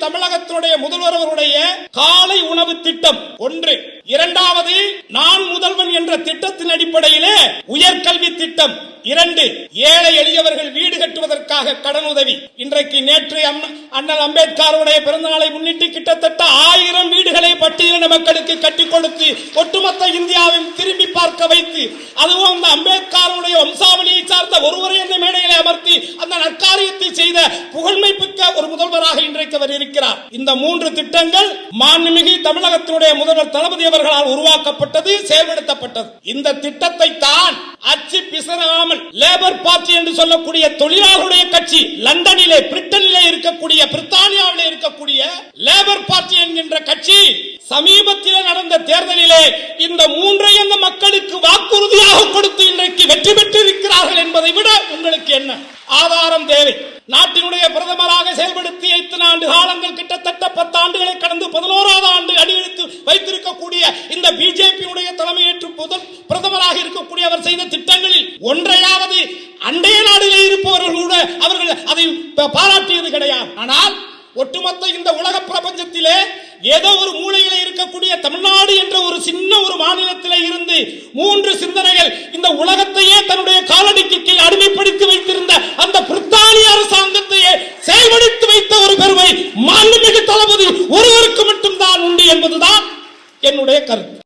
தமிழகத்தினுடைய முதல்வருடைய காலை உணவு திட்டம் ஒன்று. இரண்டாவது, நான் முதல்வன் என்ற திட்டத்தின் அடிப்படையிலே உயர்கல்வி திட்டம் 2. ஏழை எளியவர்கள் வீடு கட்டுவதற்காக கடனுதவி. இன்றைக்கு நேற்று அண்ணல் அம்பேத்கருடைய பிறந்த நாளை முன்னிட்டு கிட்டத்தட்ட 1000 வீடுகளை பட்டியலின மக்களுக்கு கட்டி கொடுத்து ஒட்டுமொத்த இந்தியாவையும் திரும்பி பார்க்க வைத்து, அதுவும் அந்த அம்பேத்கருடைய வம்சாவளியை சார்ந்த ஒருவரை இந்த மேடைகளை அமர்த்தி அந்த நற்காரியத்தை செய்த புகழ்மைப்புக்க ஒரு முதல்வராக இன்றைக்கு அவர் இருக்கிறார். இந்த 3 திட்டங்கள் மாண்புமிகு தமிழகத்தினுடைய முதல்வர் தளபதி அவர்களால் உருவாக்கப்பட்டது, செயல்படுத்தப்பட்டது. இந்த திட்டத்தை தான் அச்சு பிசராமல் லேபர் பார்ட்டி என்று சொல்லக்கூடிய தொழிலாளர்களுடைய கட்சி லண்டனிலே பிரிட்டனிலே இருக்கக்கூடிய பிரித்தானியாவிலே இருக்கக்கூடிய லேபர் பார்ட்டி என்கின்ற கட்சி சமீபத்தில் நடந்த தேர்தலிலே இந்த 3 அந்த மக்களுக்கு வாக்குறுதியாக கொடுத்து இன்றைக்கு வெற்றி பெற்று இருக்கிறார்கள் என்பதை விட உங்களுக்கு என்ன ஆதாரம் தேவை? நாட்டினுடைய பிரதமராக செயல்படுத்தி 8 ஆண்டு காலங்கள், கிட்டத்தட்ட 10 ஆண்டுகளை கடந்து 11வது ஆண்டு அடியெடுத்து வைத்திருக்கக்கூடிய இந்த பிஜேபியுடைய தலைமையேற்று பிரதமராக இருக்கக்கூடிய அவர் செய்த திட்டங்களில் ஒன்றையாவது அண்டைய நாடுகளில் இருப்பவர்கள் கூட அவர்கள் அதை பாராட்டியது கிடையாது. ஆனால் ஒட்டுமொத்த இந்த உலக பிரபஞ்சத்திலே ஏதோ ஒரு மூலையில இருக்கக்கூடிய தமிழ்நாடு என்ற ஒரு சின்ன ஒரு மாநிலத்திலே இருந்து 3